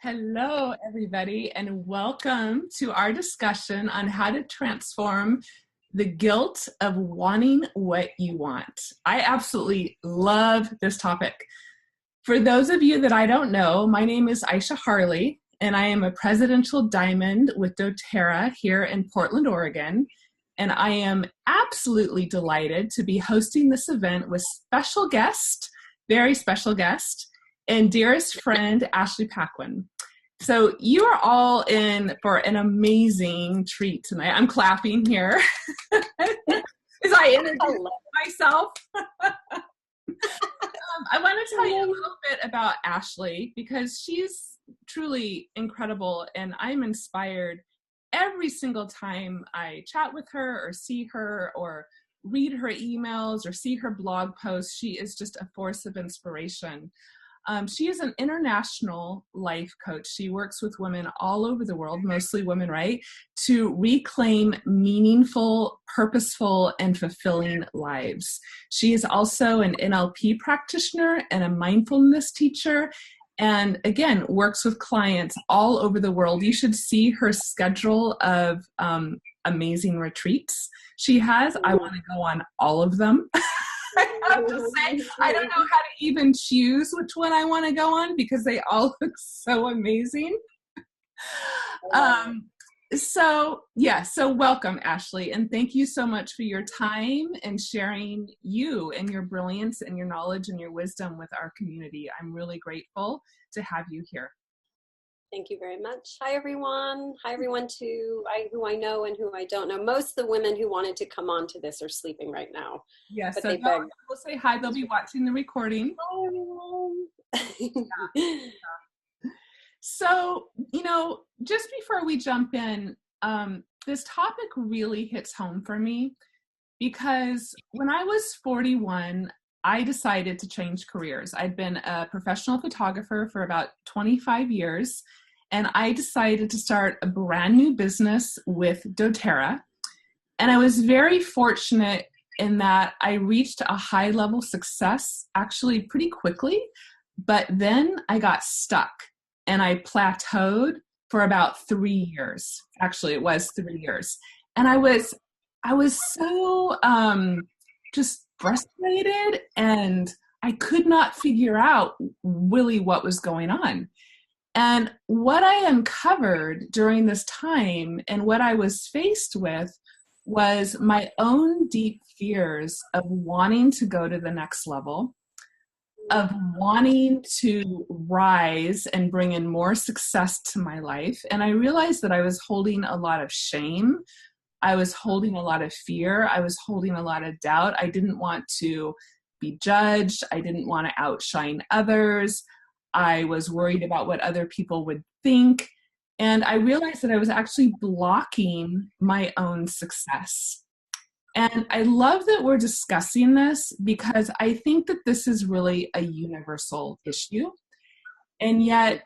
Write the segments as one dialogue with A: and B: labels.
A: Hello, everybody, and welcome to our discussion on how to transform the guilt of wanting what you want. I absolutely love this topic. For those of you that I don't know, my name is Aisha Harley, and I am a presidential diamond with doTERRA here in Portland, Oregon. And I am absolutely delighted to be hosting this event with special guest, very special guest, and dearest friend, Ashley Paquin. So you are all in for an amazing treat tonight. I'm clapping here as I introduce myself. I want to tell you a little bit about Ashley because she's truly incredible, and I'm inspired every single time I chat with her or see her or read her emails or see her blog posts. She is just a force of inspiration. She is an international life coach. She works with women all over the world, mostly women, right, to reclaim meaningful, purposeful, and fulfilling lives. She is also an NLP practitioner and a mindfulness teacher, and again, works with clients all over the world. You should see her schedule of amazing retreats she has. I want to go on all of them. I have to say, I don't know how to even choose which one I want to go on because they all look so amazing. So welcome, Ashley, and thank you so much for your time and sharing you and your brilliance and your knowledge and your wisdom with our community. I'm really grateful to have you here.
B: Thank you very much. Hi, everyone. Hi, everyone who I know and who I don't know. Most of the women who wanted to come on to this are sleeping right now.
A: Yes, so we'll say hi. They'll be watching the recording.
B: Hi, everyone.
A: Yeah. So, just before we jump in, this topic really hits home for me because when I was 41, I decided to change careers. I'd been a professional photographer for about 25 years, and I decided to start a brand new business with doTERRA. And I was very fortunate in that I reached a high level success actually pretty quickly, but then I got stuck and I plateaued for about 3 years. Actually, it was 3 years. And I was so just frustrated, and I could not figure out really what was going on. And what I uncovered during this time and what I was faced with was my own deep fears of wanting to go to the next level, of wanting to rise and bring in more success to my life. And I realized that I was holding a lot of shame. I was holding a lot of fear. I was holding a lot of doubt. I didn't want to be judged. I didn't want to outshine others. I was worried about what other people would think. And I realized that I was actually blocking my own success. And I love that we're discussing this because I think that this is really a universal issue. And yet,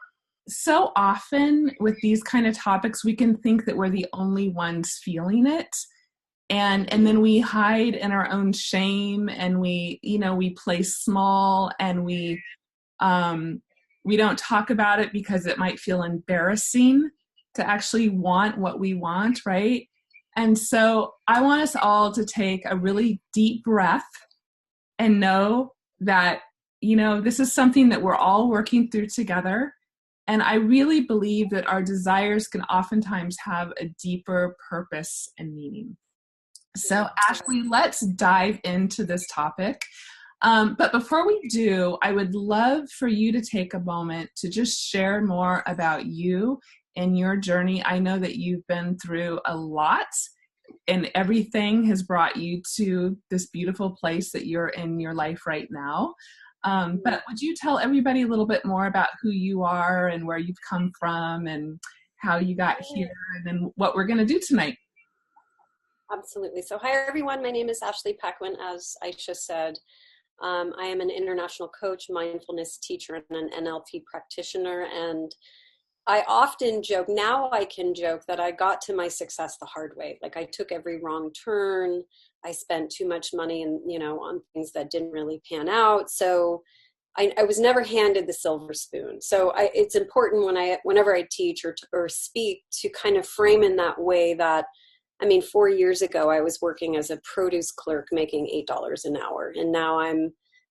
A: so often with these kind of topics, we can think that we're the only ones feeling it. And then we hide in our own shame, and we play small, and we don't talk about it because it might feel embarrassing to actually want what we want, right? And so I want us all to take a really deep breath and know that, this is something that we're all working through together. And I really believe that our desires can oftentimes have a deeper purpose and meaning. So Ashley, let's dive into this topic. But before we do, I would love for you to take a moment to just share more about you and your journey. I know that you've been through a lot, and everything has brought you to this beautiful place that you're in your life right now. But would you tell everybody a little bit more about who you are and where you've come from and how you got here, and then what we're going to do tonight?
B: Absolutely. So hi, everyone. My name is Ashley Paquin, as Aisha said. I am an international coach, mindfulness teacher, and an NLP practitioner. And I often joke, now I can joke, that I got to my success the hard way. Like, I took every wrong turn. I spent too much money on things that didn't really pan out. So I was never handed the silver spoon. So it's important whenever I teach or speak to kind of frame in that way that, I mean, 4 years ago, I was working as a produce clerk making $8 an hour. And now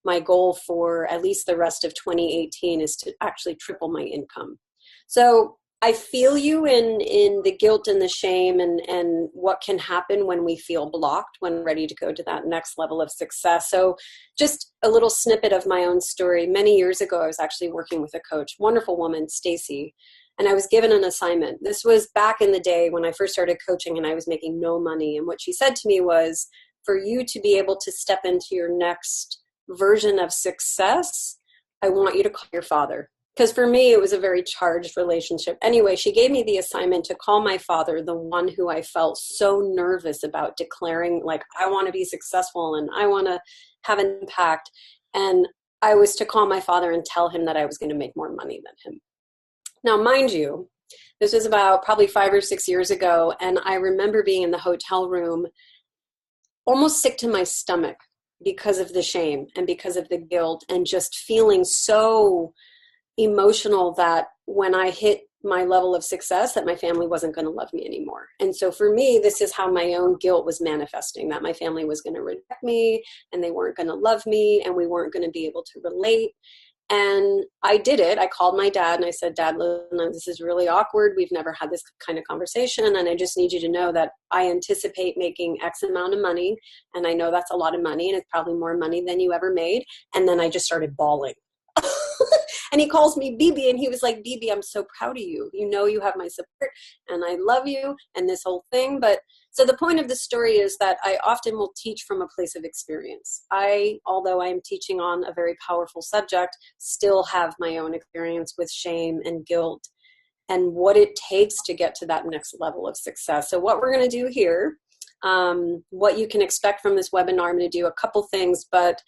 B: my goal for at least the rest of 2018 is to actually triple my income. So I feel you in the guilt and the shame and what can happen when we feel blocked when ready to go to that next level of success. So just a little snippet of my own story. Many years ago, I was actually working with a coach, wonderful woman, Stacy, and I was given an assignment. This was back in the day when I first started coaching and I was making no money. And what she said to me was, for you to be able to step into your next version of success, I want you to call your father. Because for me, it was a very charged relationship. Anyway, she gave me the assignment to call my father, the one who I felt so nervous about declaring, like, I want to be successful and I want to have an impact. And I was to call my father and tell him that I was going to make more money than him. Now, mind you, this was about probably 5 or 6 years ago. And I remember being in the hotel room almost sick to my stomach because of the shame and because of the guilt and just feeling so emotional that when I hit my level of success that my family wasn't going to love me anymore. And so for me, this is how my own guilt was manifesting, that my family was going to reject me and they weren't going to love me and we weren't going to be able to relate. And I did it. I called my dad and I said, Dad, listen, this is really awkward. We've never had this kind of conversation. And I just need you to know that I anticipate making X amount of money. And I know that's a lot of money and it's probably more money than you ever made. And then I just started bawling. And he calls me Bibi and he was like, Bibi, I'm so proud of you. You know, you have my support and I love you and this whole thing. But so the point of the story is that I often will teach from a place of experience. Although I'm teaching on a very powerful subject, still have my own experience with shame and guilt and what it takes to get to that next level of success. So what we're going to do here, what you can expect from this webinar, I'm going to do a couple things, but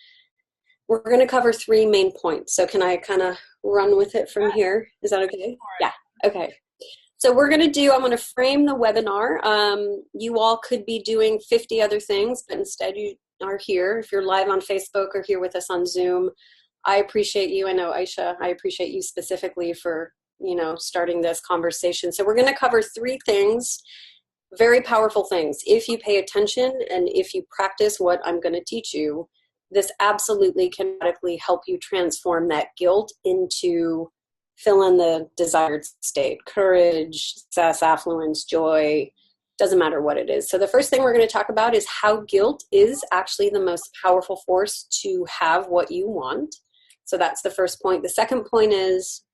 B: we're going to cover 3 main points. So can I kind of run with it from here? Is that okay? Yeah. Okay. So I'm going to frame the webinar. You all could be doing 50 other things, but instead you are here. If you're live on Facebook or here with us on Zoom, I appreciate you. I know, Aisha, I appreciate you specifically for, starting this conversation. So we're going to cover 3 things, very powerful things. If you pay attention and if you practice what I'm going to teach you, this absolutely can radically help you transform that guilt into fill in the desired state, courage, success, affluence, joy, doesn't matter what it is. So the first thing we're going to talk about is how guilt is actually the most powerful force to have what you want. So that's the first point. The second point is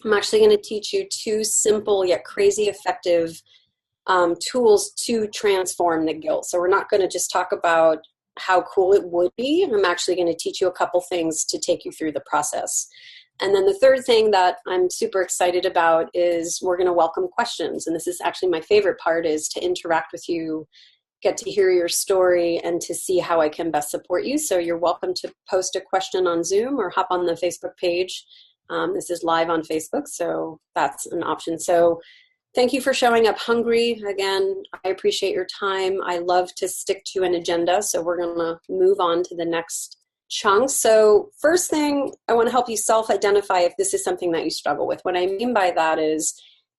B: I'm actually going to teach you 2 simple yet crazy effective tools to transform the guilt. So we're not going to just talk about how cool it would be. I'm actually going to teach you a couple things to take you through the process. And then the third thing that I'm super excited about is we're going to welcome questions. And this is actually my favorite part, is to interact with you, get to hear your story, and to see how I can best support you. So you're welcome to post a question on Zoom or hop on the Facebook page. This is live on Facebook, so that's an option. So thank you for showing up hungry. Again, I appreciate your time. I love to stick to an agenda, so we're going to move on to the next chunk. So first thing, I want to help you self-identify if this is something that you struggle with. What I mean by that is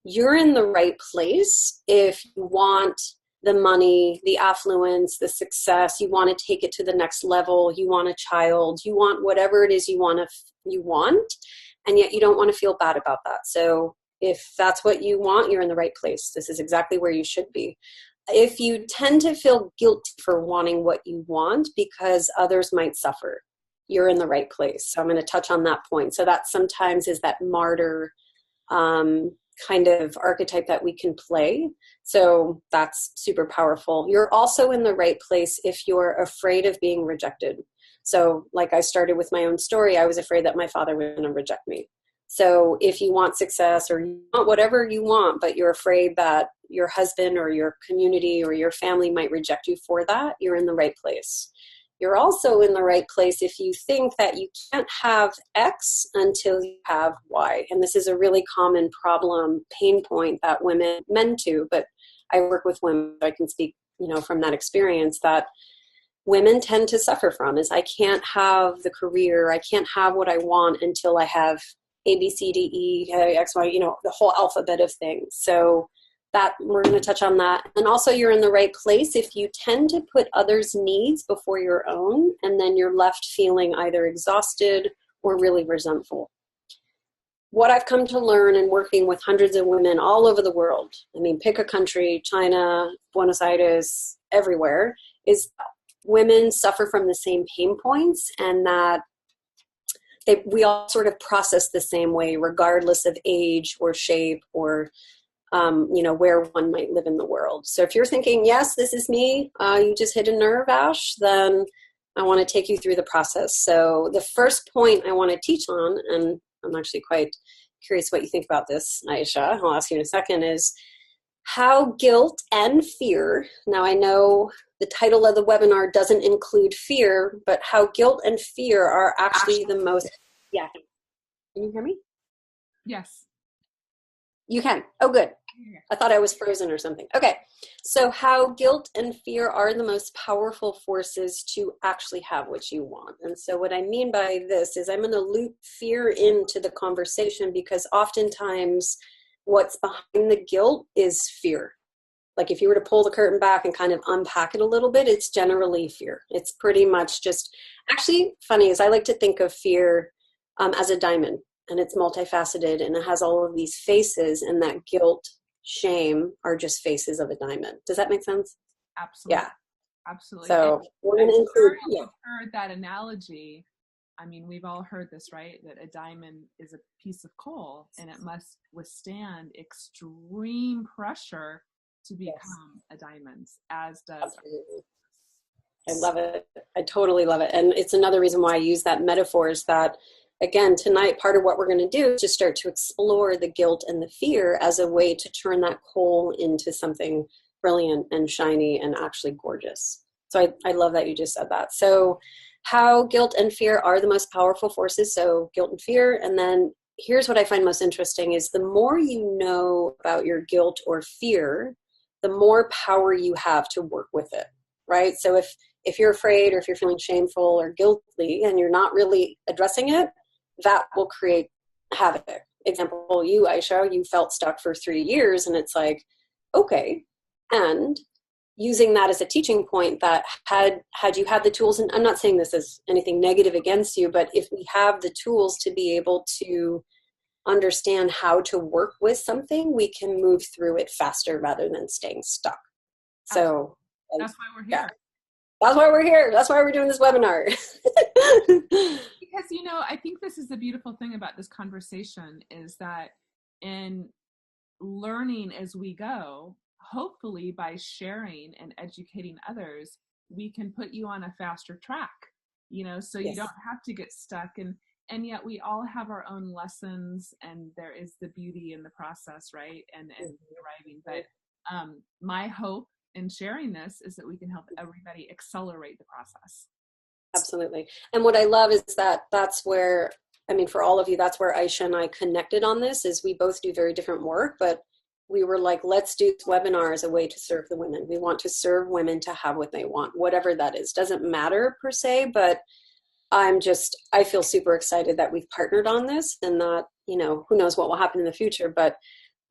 B: you're in the right place if you want the money, the affluence, the success, you want to take it to the next level, you want a child, you want whatever it is you want, and yet you don't want to feel bad about that. So if that's what you want, you're in the right place. This is exactly where you should be. If you tend to feel guilty for wanting what you want because others might suffer, you're in the right place. So I'm going to touch on that point. So that sometimes is that martyr kind of archetype that we can play. So that's super powerful. You're also in the right place if you're afraid of being rejected. So like I started with my own story, I was afraid that my father was going to reject me. So if you want success or you want whatever you want, but you're afraid that your husband or your community or your family might reject you for that, you're in the right place. You're also in the right place if you think that you can't have X until you have Y. And this is a really common problem, pain point that men too, but I work with women, so I can speak, from that experience, that women tend to suffer from, is I can't have the career, I can't have what I want until I have A, B, C, D, E, X, Y, the whole alphabet of things. So that we're going to touch on that. And also you're in the right place if you tend to put others' needs before your own, and then you're left feeling either exhausted or really resentful. What I've come to learn in working with hundreds of women all over the world, I mean, pick a country, China, Buenos Aires, everywhere, is women suffer from the same pain points, and that we all sort of process the same way, regardless of age or shape or where one might live in the world. So if you're thinking, yes, this is me, you just hit a nerve, Ash, then I want to take you through the process. So the first point I want to teach on, and I'm actually quite curious what you think about this, Aisha, I'll ask you in a second, is how guilt and fear, now I know the title of the webinar doesn't include fear, but how guilt and fear are actually the most, yeah. Can you hear me?
A: Yes.
B: You can. Oh, good. I thought I was frozen or something. Okay. So how guilt and fear are the most powerful forces to actually have what you want. And so what I mean by this is I'm going to loop fear into the conversation, because oftentimes what's behind the guilt is fear. Like if you were to pull the curtain back and kind of unpack it a little bit, it's generally fear. It's pretty much just, actually funny is I like to think of fear as a diamond. And it's multifaceted, and it has all of these faces, and that guilt, shame are just faces of a diamond. Does that make sense?
A: Absolutely.
B: Yeah.
A: Absolutely.
B: So
A: and
B: we're going to include,
A: yeah. Heard that analogy. I mean, we've all heard this, right? That a diamond is a piece of coal, and it must withstand extreme pressure to become a diamond, as does.
B: Absolutely. I love it. I totally love it. And it's another reason why I use that metaphor, is that again, tonight, part of what we're going to do is just start to explore the guilt and the fear as a way to turn that coal into something brilliant and shiny and actually gorgeous. So I love that you just said that. So how guilt and fear are the most powerful forces. So guilt and fear. And then here's what I find most interesting is the more you know about your guilt or fear, the more power you have to work with it, right? So if you're afraid, or if you're feeling shameful or guilty and you're not really addressing it, that will create havoc. Example, you, Aisha, you felt stuck for 3 years, and it's like, okay. And using that as a teaching point, that had you had the tools, and I'm not saying this as anything negative against you, but if we have the tools to be able to understand how to work with something, we can move through it faster rather than staying stuck. So
A: that's why we're here.
B: Yeah. That's why we're here. That's why we're doing this webinar.
A: Because, I think this is the beautiful thing about this conversation, is that in learning as we go, hopefully by sharing and educating others, we can put you on a faster track, so you don't have to get stuck. And yet we all have our own lessons, and there is the beauty in the process, right? And arriving. But my hope in sharing this is that we can help everybody accelerate the process.
B: Absolutely. And what I love is that that's where, for all of you, that's where Aisha and I connected on this, is we both do very different work, but we were like, let's do this webinar as a way to serve the women. We want to serve women to have what they want, whatever that is. Doesn't matter per se, but I feel super excited that we've partnered on this, and that, who knows what will happen in the future, but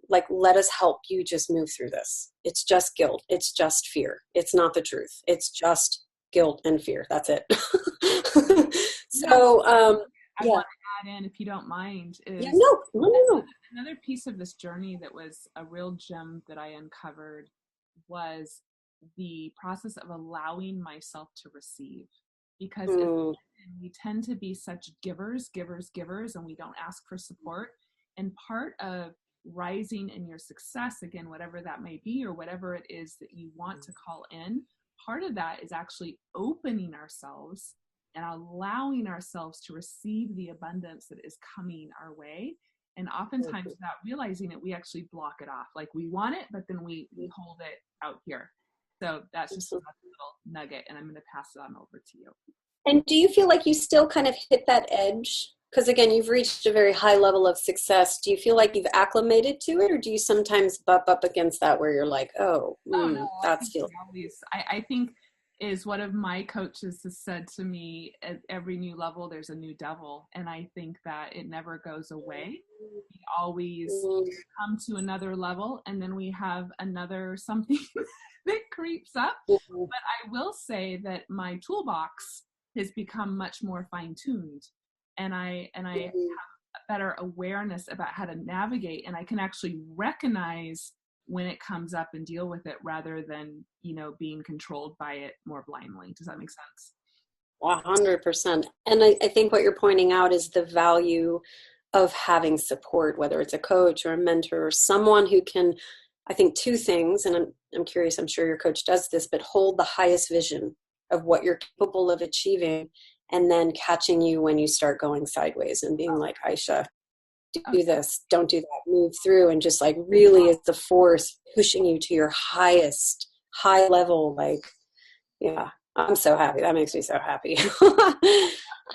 B: like, let us help you just move through this. It's just guilt. It's just fear. It's not the truth. It's just guilt and fear. That's it. So,
A: I want to add in, if you don't mind, is
B: no.
A: Another piece of this journey that was a real gem that I uncovered was the process of allowing myself to receive. Because we tend to be such givers, and we don't ask for support. And part of rising in your success, again, whatever that may be, or whatever it is that you want to call in, part of that is actually opening ourselves and allowing ourselves to receive the abundance that is coming our way. And oftentimes without realizing it, we actually block it off. Like we want it, but then we hold it out here. So that's just a little nugget, and I'm going to pass it on over to you.
B: And do you feel like you still kind of hit that edge? Because again, you've reached a very high level of success. Do you feel like you've acclimated to it, or do you sometimes bump up against that where you're like, no,
A: I think is one of my coaches has said to me, at every new level, there's a new devil. And I think that it never goes away. We always come to another level, and then we have another something that creeps up. But I will say that my toolbox has become much more fine-tuned, and I have a better awareness about how to navigate, and I can actually recognize when it comes up and deal with it, rather than, being controlled by it more blindly. Does that make sense?
B: 100%. And I think what you're pointing out is the value of having support, whether it's a coach or a mentor or someone who can, I think, two things, and I'm curious, I'm sure your coach does this, but hold the highest vision of what you're capable of achieving, and then catching you when you start going sideways and being like, Aisha, do this, don't do that, move through, and just like really is the force pushing you to your highest high level. Like, yeah, I'm so happy. That makes me so happy.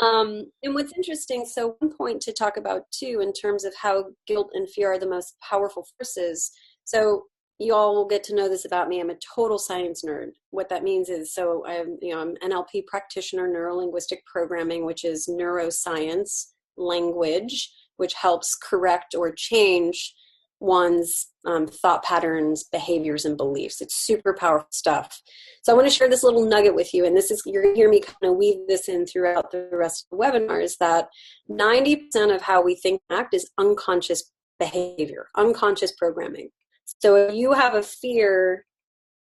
B: And what's interesting, so one point to talk about too, in terms of how guilt and fear are the most powerful forces. So you all will get to know this about me. I'm a total science nerd. What that means is, so I'm NLP practitioner, neuro-linguistic programming, which is neuroscience language, which helps correct or change one's thought patterns, behaviors, and beliefs. It's super powerful stuff. So I want to share this little nugget with you, and this is, you're going to hear me kind of weave this in throughout the rest of the webinar, is that 90% of how we think and act is unconscious behavior, unconscious programming. So if you have a fear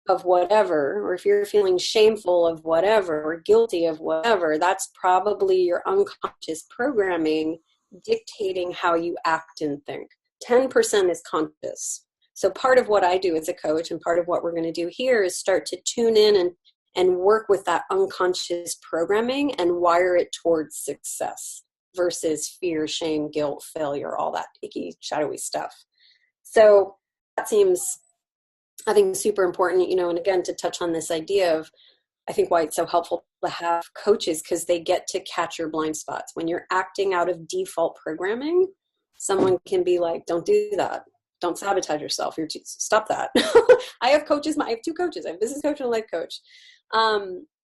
B: of whatever, or if you're feeling shameful of whatever, or guilty of whatever, that's probably your unconscious programming dictating how you act and think. 10% is conscious. So part of what I do as a coach, and part of what we're going to do here, is start to tune in and work with that unconscious programming and wire it towards success versus fear, shame, guilt, failure, all that icky, shadowy stuff. So that seems, I think, super important, and again, to touch on this idea of, I think, why it's so helpful to have coaches, because they get to catch your blind spots. When you're acting out of default programming, someone can be like, don't do that. Don't sabotage yourself. Stop that. I have coaches. I have two coaches. I have a business coach and a life coach.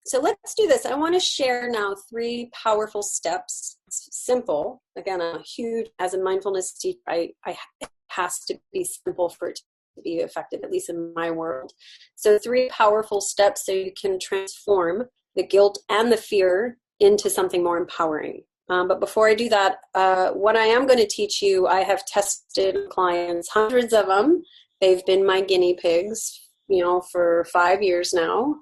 B: So let's do this. I want to share now 3 powerful steps. It's simple. Again, as a mindfulness teacher, it has to be simple for it to be effective, at least in my world. So 3 powerful steps so you can transform the guilt and the fear into something more empowering. But before I do that, what I am going to teach you, I have tested clients, hundreds of them. They've been my guinea pigs, for 5 years now.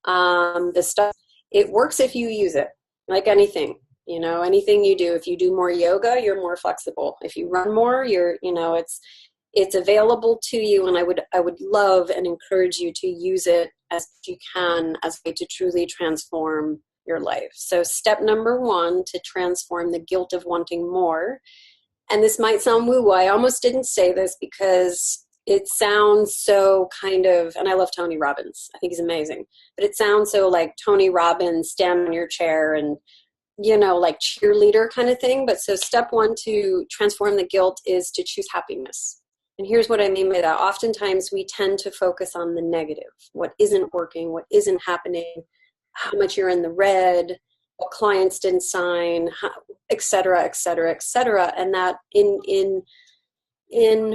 B: The stuff, it works if you use it, like anything. Anything you do. If you do more yoga, you're more flexible. If you run more, it's available to you, and I would love and encourage you to use it as you can as a way to truly transform your life. So step number 1 to transform the guilt of wanting more. And this might sound woo-woo. I almost didn't say this because it sounds so kind of, and I love Tony Robbins. I think he's amazing. But it sounds so like Tony Robbins, stand on your chair and, like cheerleader kind of thing. But so step 1 to transform the guilt is to choose happiness. And here's what I mean by that. Oftentimes we tend to focus on the negative, what isn't working, what isn't happening, how much you're in the red, what clients didn't sign, et cetera, et cetera, et cetera. And that in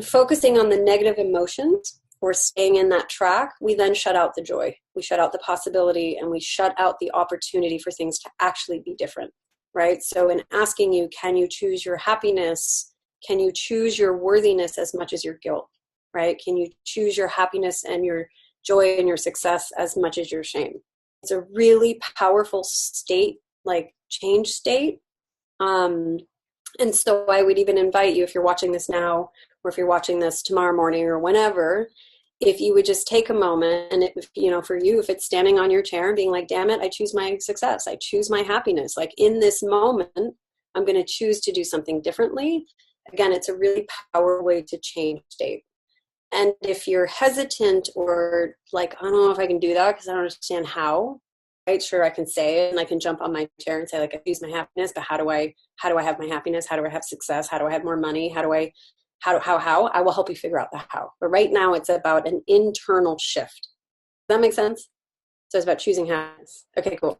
B: focusing on the negative emotions or staying in that track, we then shut out the joy. We shut out the possibility, and we shut out the opportunity for things to actually be different, right? So in asking you, can you choose your happiness? Can you choose your worthiness as much as your guilt, right? Can you choose your happiness and your joy and your success as much as your shame? It's a really powerful state, like change state. And so I would even invite you, if you're watching this now, or if you're watching this tomorrow morning or whenever, if you would just take a moment, and for you, if it's standing on your chair and being like, damn it, I choose my success. I choose my happiness. Like in this moment, I'm going to choose to do something differently. Again, it's a really powerful way to change state. And if you're hesitant or like, I don't know if I can do that because I don't understand how, right? Sure, I can say it and I can jump on my chair and say, like, I choose my happiness, but how do I have my happiness? How do I have success? How do I have more money? How? I will help you figure out the how. But right now it's about an internal shift. Does that make sense? So it's about choosing happiness. Okay, cool.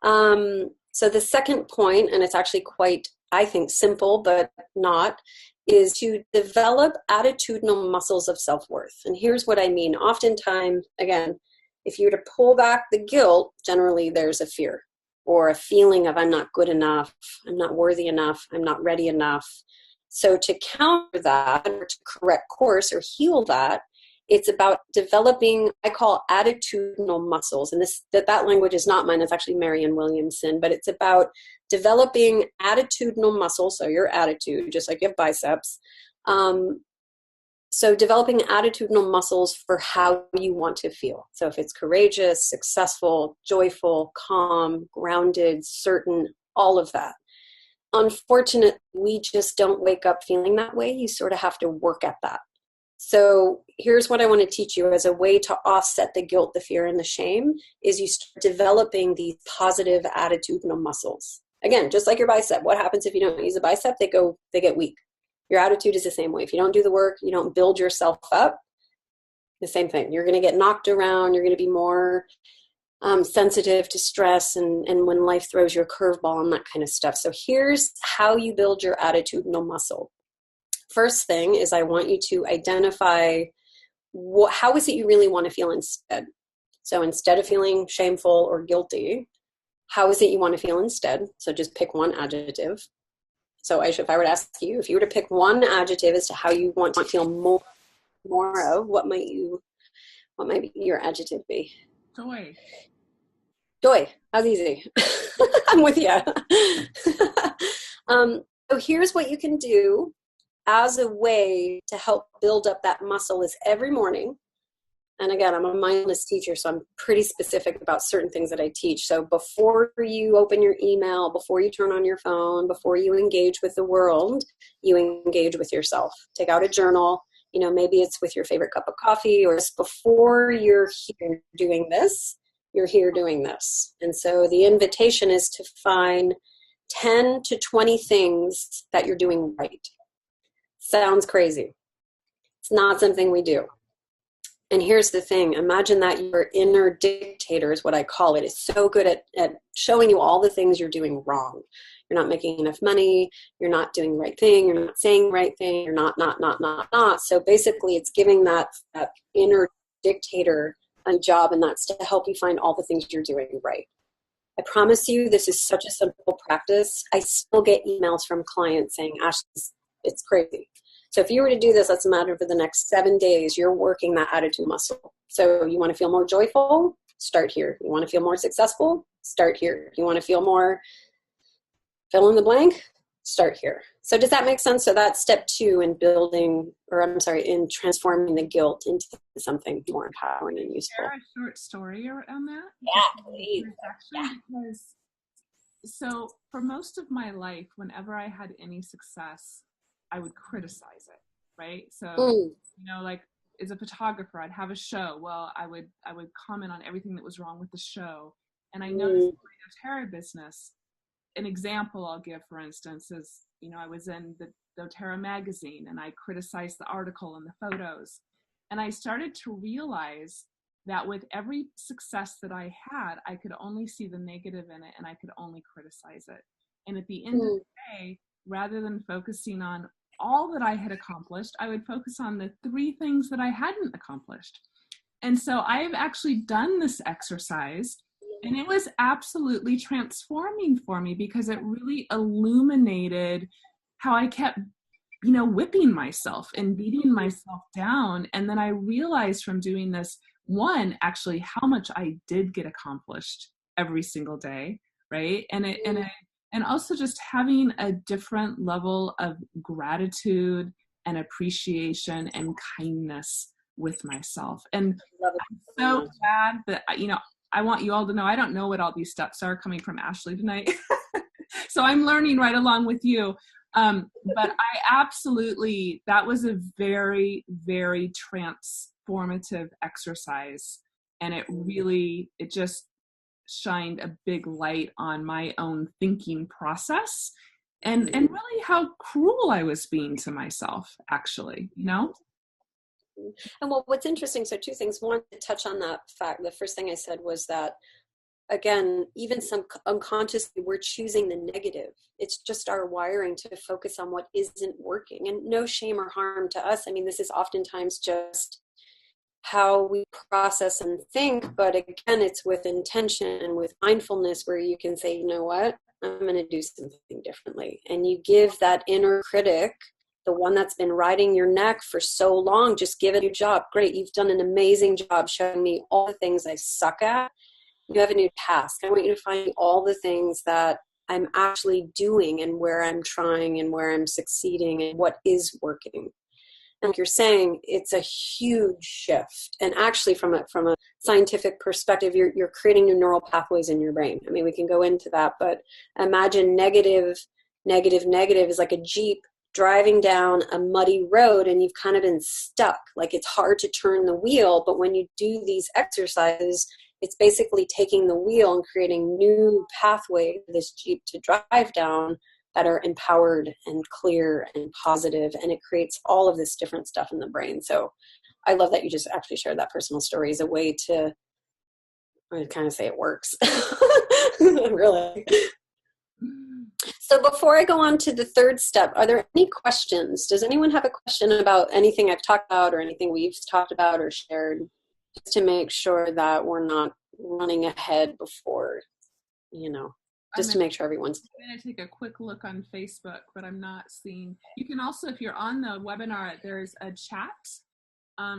B: So the second point, and it's actually quite, I think, simple, but not, is to develop attitudinal muscles of self-worth. And here's what I mean. Oftentimes, again, if you were to pull back the guilt, generally there's a fear or a feeling of I'm not good enough, I'm not worthy enough, I'm not ready enough. So to counter that or to correct course or heal that, it's about developing, I call attitudinal muscles. And that language is not mine, it's actually Marianne Williamson, but it's about developing attitudinal muscles, so your attitude, just like you have biceps. So developing attitudinal muscles for how you want to feel. So if it's courageous, successful, joyful, calm, grounded, certain, all of that. Unfortunately, we just don't wake up feeling that way. You sort of have to work at that. So here's what I want to teach you as a way to offset the guilt, the fear, and the shame is you start developing these positive attitudinal muscles. Again, just like your bicep, what happens if you don't use a bicep? They get weak. Your attitude is the same way. If you don't do the work, you don't build yourself up, the same thing. You're going to get knocked around. You're going to be more sensitive to stress and when life throws you a curveball and that kind of stuff. So here's how you build your attitudinal muscle. First thing is I want you to identify how is it you really want to feel instead. So instead of feeling shameful or guilty, how is it you want to feel instead? So just pick one adjective. So Aisha, if I were to ask you, if you were to pick one adjective as to how you want to feel more of, what might your adjective be?
A: Joy.
B: Joy. That's easy. I'm with you. So here's what you can do as a way to help build up that muscle is every morning. And again, I'm a mindfulness teacher, so I'm pretty specific about certain things that I teach. So before you open your email, before you turn on your phone, before you engage with the world, you engage with yourself. Take out a journal. Maybe it's with your favorite cup of coffee, or it's before you're here doing this, you're here doing this. And so the invitation is to find 10 to 20 things that you're doing right. Sounds crazy. It's not something we do. And here's the thing. Imagine that your inner dictator is what I call it. It's so good at showing you all the things you're doing wrong. You're not making enough money. You're not doing the right thing. You're not saying the right thing. You're not. So basically it's giving that inner dictator a job, and that's to help you find all the things you're doing right. I promise you, this is such a simple practice. I still get emails from clients saying, Ash, it's crazy. So if you were to do this, let's imagine for the next 7 days, you're working that attitude muscle. So you want to feel more joyful? Start here. You want to feel more successful? Start here. You want to feel more fill in the blank? Start here. So does that make sense? So that's step 2 in in transforming the guilt into something more empowering and useful.
A: Share a short story around that?
B: Yeah, please.
A: Because so for most of my life, whenever I had any success, I would criticize it, right? So, like as a photographer, I'd have a show. Well, I would comment on everything that was wrong with the show. And I noticed in my doTERRA business, an example I'll give, for instance, is, I was in the doTERRA magazine and I criticized the article and the photos. And I started to realize that with every success that I had, I could only see the negative in it and I could only criticize it. And at the end of the day, rather than focusing on all that I had accomplished, I would focus on the 3 things that I hadn't accomplished. And so I've actually done this exercise, and it was absolutely transforming for me because it really illuminated how I kept, whipping myself and beating myself down. And then I realized from doing this, one, actually how much I did get accomplished every single day, right? And also just having a different level of gratitude and appreciation and kindness with myself. And I'm so glad that, I want you all to know, I don't know what all these steps are coming from Ashley tonight. So I'm learning right along with you. But I absolutely, that was a very, very transformative exercise. And it just shined a big light on my own thinking process and really how cruel I was being to myself, actually,
B: And well, what's interesting, so two things. One, to touch on that fact, the first thing I said was that, again, even some unconsciously, we're choosing the negative. It's just our wiring to focus on what isn't working, and no shame or harm to us. I mean, this is oftentimes just how we process and think, but again, it's with intention and with mindfulness, where you can say, you know what, I'm going to do something differently. And you give that inner critic, the one that's been riding your neck for so long, just give it a new job. Great, you've done an amazing job showing me all the things I suck at. You have a new task. I want you to find all the things that I'm actually doing and where I'm trying and where I'm succeeding and what is working. And like you're saying, it's a huge shift. And actually, from a scientific perspective, you're creating new neural pathways in your brain. I mean, we can go into that, but imagine negative is like a Jeep driving down a muddy road, and you've kind of been stuck. Like, it's hard to turn the wheel, but when you do these exercises, it's basically taking the wheel and creating new pathways for this Jeep to drive down that are empowered and clear and positive, and it creates all of this different stuff in the brain. So I love that you just actually shared that personal story as a way to, I kind of say it works. Really. So before I go on to the third step, are there any questions? Does anyone have a question about anything I've talked about or anything we've talked about or shared, just to make sure that we're not running ahead before, just to make sure everyone's.
A: I'm going to take a quick look on Facebook, but I'm not seeing. You can also, if you're on the webinar, there's a chat.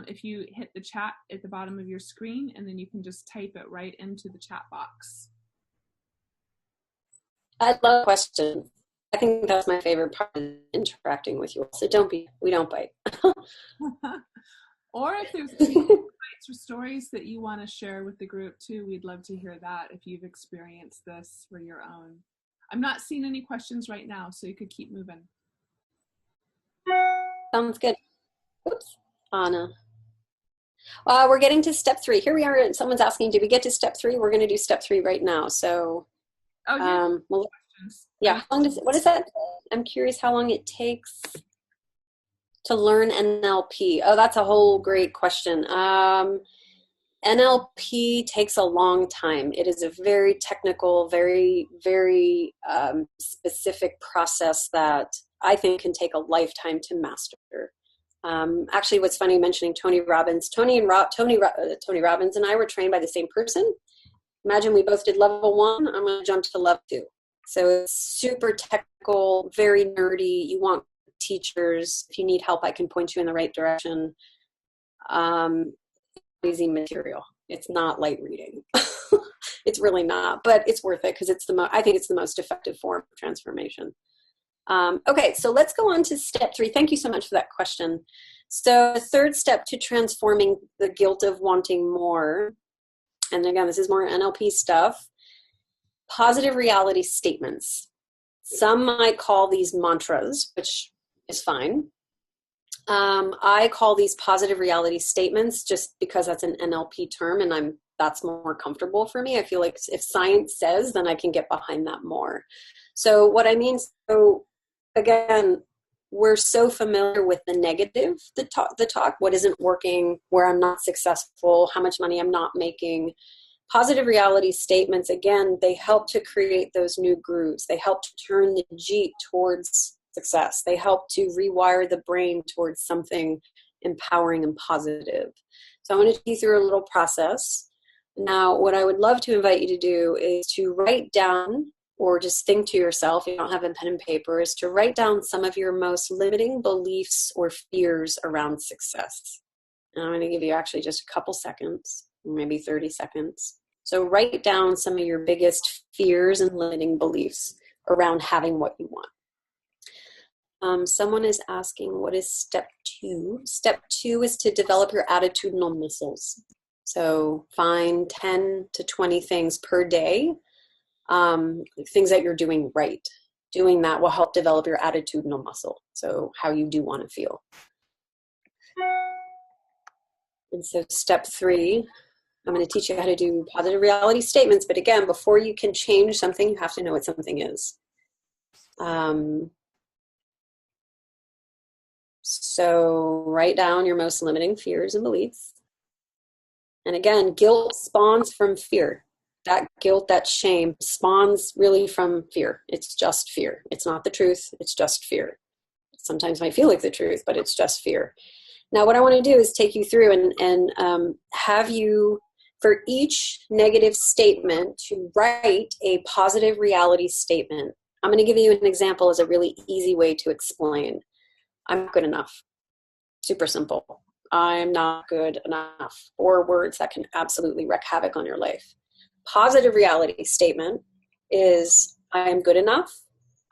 A: If you hit the chat at the bottom of your screen, and then you can just type it right into the chat box.
B: I love questions. I think that's my favorite part of interacting with you. So we don't bite.
A: Or if there's any insights or stories that you want to share with the group too, we'd love to hear that if you've experienced this for your own. I'm not seeing any questions right now, so you could keep moving.
B: Sounds good. Oops, Anna. We're getting to step 3. Here we are. Someone's asking, did we get to step 3? We're going to do step 3 right now. So, yeah. What is that? I'm curious how long it takes to learn NLP. Oh, that's a whole great question. NLP takes a long time. It is a very technical, very, very specific process that I think can take a lifetime to master. Actually, what's funny mentioning Tony Robbins, Tony Robbins and I were trained by the same person. Imagine we both did level 1. I'm going to jump to level 2. So it's super technical, very nerdy. You want teachers. If you need help, I can point you in the right direction. Easy material. It's not light reading. It's really not, but it's worth it because I think it's the most effective form of transformation. Okay, so let's go on to step 3. Thank you so much for that question. So the third step to transforming the guilt of wanting more, and again, this is more NLP stuff, positive reality statements. Some might call these mantras, which is fine. I call these positive reality statements just because that's an NLP term, and that's more comfortable for me. I feel like if science says, then I can get behind that more. So what I mean, again, we're so familiar with the negative, the talk, what isn't working, where I'm not successful, how much money I'm not making. Positive reality statements, again, they help to create those new grooves. They help to turn the Jeep towards success. They help to rewire the brain towards something empowering and positive. So I want to take you through a little process. Now, what I would love to invite you to do is to write down, or just think to yourself, if you don't have a pen and paper, is to write down some of your most limiting beliefs or fears around success. And I'm going to give you actually just a couple seconds, maybe 30 seconds. So write down some of your biggest fears and limiting beliefs around having what you want. Someone is asking, what is step 2? Step 2 is to develop your attitudinal muscles. So find 10 to 20 things per day, things that you're doing right. Doing that will help develop your attitudinal muscle, so how you do want to feel. And so step 3, I'm going to teach you how to do positive reality statements. But again, before you can change something, you have to know what something is. So write down your most limiting fears and beliefs. And again, guilt spawns from fear. That guilt, that shame spawns really from fear. It's just fear. It's not the truth. It's just fear. Sometimes might feel like the truth, but it's just fear. Now, what I want to do is take you through and have you, for each negative statement, to write a positive reality statement. I'm going to give you an example as a really easy way to explain. I'm good enough. Super simple. I'm not good enough. Or words that can absolutely wreak havoc on your life. Positive reality statement is I am good enough.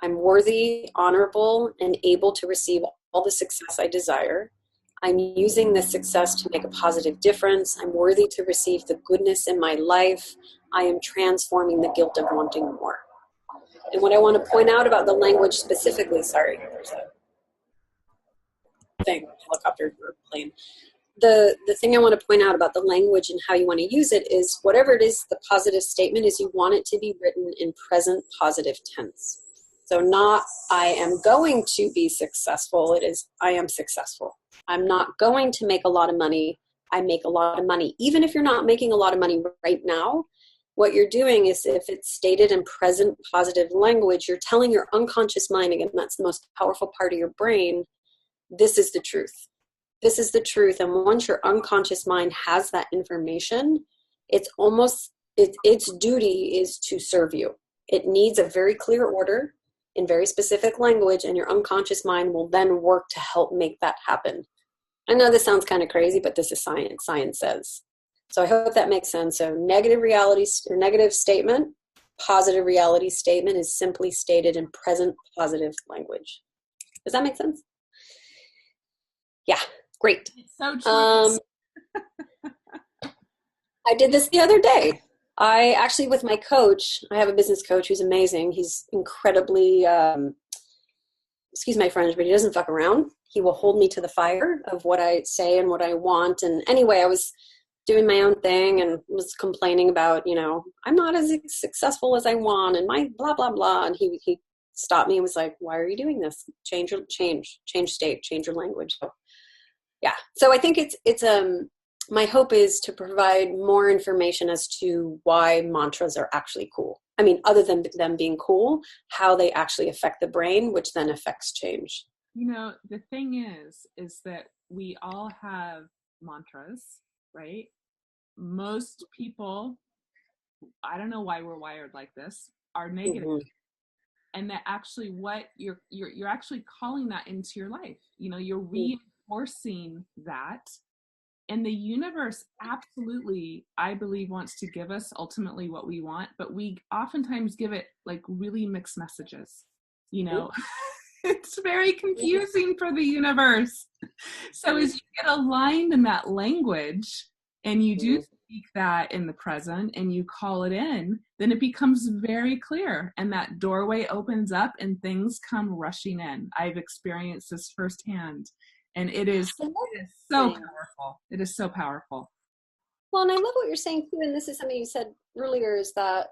B: I'm worthy, honorable, and able to receive all the success I desire. I'm using this success to make a positive difference. I'm worthy to receive the goodness in my life. I am transforming the guilt of wanting more. And what I want to point out about the language specifically, sorry, there's a thing, helicopter or plane. The thing I want to point out about the language and how you want to use it is whatever it is, the positive statement is you want it to be written in present positive tense. So not I am going to be successful. It is I am successful. I'm not going to make a lot of money. I make a lot of money. Even if you're not making a lot of money right now, what you're doing is if it's stated in present positive language, you're telling your unconscious mind, again, that's the most powerful part of your brain, this is the truth. This is the truth. And once your unconscious mind has that information, it's almost, its duty is to serve you. It needs a very clear order in very specific language, and your unconscious mind will then work to help make that happen. I know this sounds kind of crazy, but this is science. Science says. So I hope that makes sense. So negative reality or negative statement, positive reality statement is simply stated in present positive language. Does that make sense? Yeah, great.
A: It's so true.
B: I did this the other day. I actually, with my coach, I have a business coach who's amazing. He's incredibly, excuse my French, but he doesn't fuck around. He will hold me to the fire of what I say and what I want. And anyway, I was doing my own thing and was complaining about, I'm not as successful as I want and my blah, blah, blah. And he stopped me and was like, why are you doing this? Change state, change your language. So, yeah. So I think it's my hope is to provide more information as to why mantras are actually cool. I mean, other than them being cool, how they actually affect the brain, which then affects change.
A: The thing is that we all have mantras, right? Most people, I don't know why we're wired like this, are negative. Mm-hmm. And that actually what you're actually calling that into your life. You're reinforcing that. And the universe absolutely, I believe, wants to give us ultimately what we want, but we oftentimes give it like really mixed messages. It's very confusing for the universe. So as you get aligned in that language and you do speak that in the present and you call it in, then it becomes very clear and that doorway opens up and things come rushing in. I've experienced this firsthand. And it is so powerful. It is so powerful.
B: Well, and I love what you're saying too, and this is something you said earlier, is that,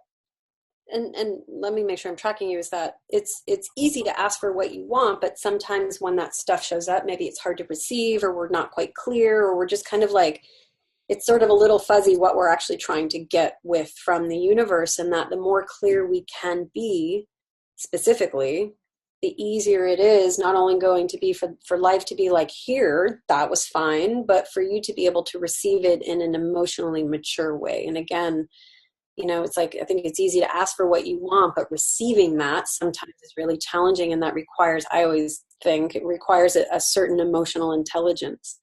B: and let me make sure I'm tracking you, is that it's easy to ask for what you want, but sometimes when that stuff shows up, maybe it's hard to receive, or we're not quite clear, or we're just kind of like, it's sort of a little fuzzy what we're actually trying to get with from the universe, and that the more clear we can be specifically, the easier it is not only going to be for life to be like, here, that was fine, but for you to be able to receive it in an emotionally mature way. And again, it's like, I think it's easy to ask for what you want, but receiving that sometimes is really challenging. And that requires, I always think it requires a certain emotional intelligence,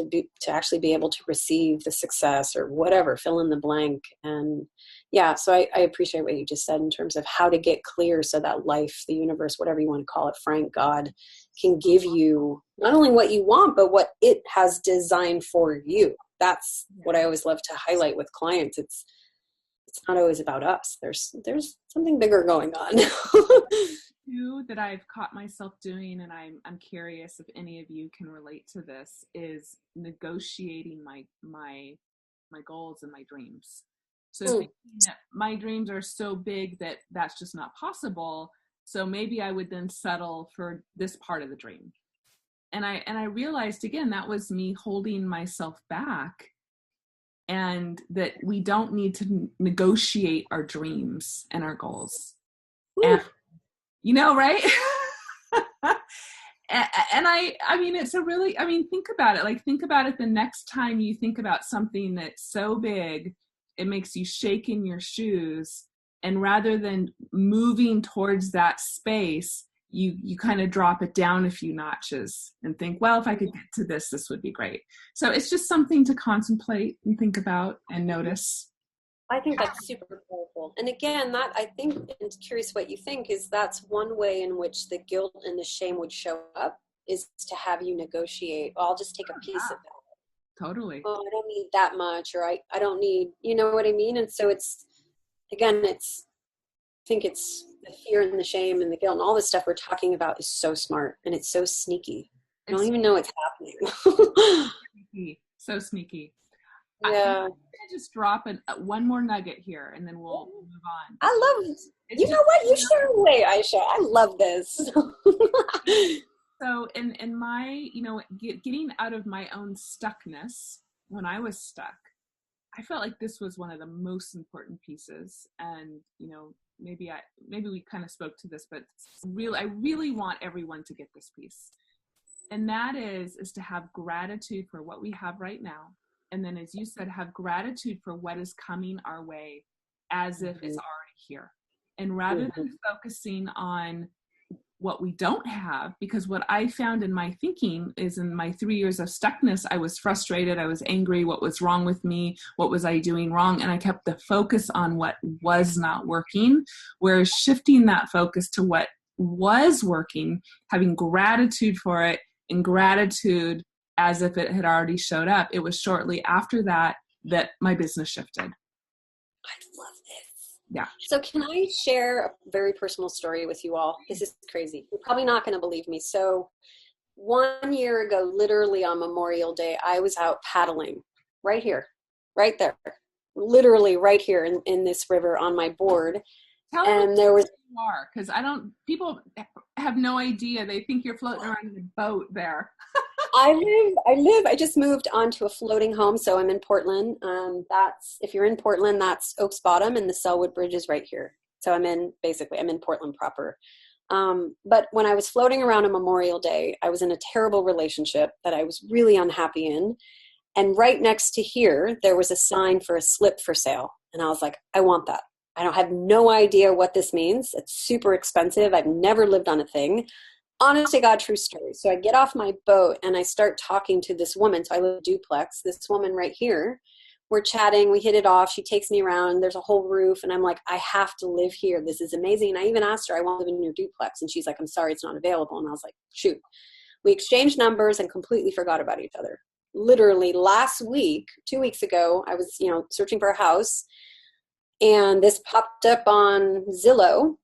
B: to actually be able to receive the success or whatever, fill in the blank. And yeah, so I appreciate what you just said in terms of how to get clear so that life, the universe, whatever you want to call it, Frank, God, can give you not only what you want, but what it has designed for you. That's what I always love to highlight with clients. It's not always about us. There's something bigger going on.
A: That I've caught myself doing, and I'm curious if any of you can relate to this, is negotiating my goals and my dreams. So thinking that my dreams are so big that that's just not possible. So maybe I would then settle for this part of the dream. I realized again, that was me holding myself back, and that we don't need to negotiate our dreams and our goals. And, right? And I mean, it's a really, I mean, think about it. Like, think about it the next time you think about something that's so big, it makes you shake in your shoes. And rather than moving towards that space, you kind of drop it down a few notches and think, well, if I could get to this, this would be great. So it's just something to contemplate and think about and notice.
B: I think that's super powerful. And again, that I think, and curious what you think, is that's one way in which the guilt and the shame would show up, is to have you negotiate. Well, I'll just take a piece of that.
A: Totally.
B: Oh, I don't need that much, or I don't need, you know what I mean? And so it's, again, I think it's the fear and the shame and the guilt and all this stuff we're talking about is so smart, and it's so sneaky. I don't even know what's happening.
A: So sneaky.
B: Yeah.
A: I'm going to just drop one more nugget here, and then we'll move on.
B: I love this. You know what? You share away, Aisha. I love this.
A: So in my, getting out of my own stuckness, when I was stuck, I felt like this was one of the most important pieces. And, maybe we kind of spoke to this, but I really want everyone to get this piece. And that is to have gratitude for what we have right now. And then, as you said, have gratitude for what is coming our way as if it's already here. And rather than focusing on what we don't have, because what I found in my thinking is, in my 3 years of stuckness, I was frustrated, I was angry, what was wrong with me, what was I doing wrong? And I kept the focus on what was not working, whereas shifting that focus to what was working, having gratitude for it, and gratitude as if it had already showed up. It was shortly after that my business shifted.
B: I love this.
A: Yeah.
B: So can I share a very personal story with you all? This is crazy. You're probably not going to believe me. So 1 year ago, literally on Memorial Day, I was out paddling right here, right there, literally right here in this river on my board.
A: Tell them there was you are, because people have no idea. They think you're floating around in a boat there.
B: I just moved onto a floating home. So I'm in Portland. If you're in Portland, that's Oaks Bottom, and the Selwood Bridge is right here. So I'm in Portland proper. But when I was floating around on Memorial Day, I was in a terrible relationship that I was really unhappy in. And right next to here, there was a sign for a slip for sale. And I was like, I want that. I don't have no idea what this means. It's super expensive. I've never lived on a thing. Honest to God, true story. So I get off my boat and I start talking to this woman. So I live in a duplex, this woman right here. We're chatting, we hit it off. She takes me around. There's a whole roof. And I'm like, I have to live here. This is amazing. And I even asked her, I want to live in your duplex. And she's like, I'm sorry, it's not available. And I was like, shoot. We exchanged numbers and completely forgot about each other. Literally last week, 2 weeks ago, I was, searching for a house. And this popped up on Zillow.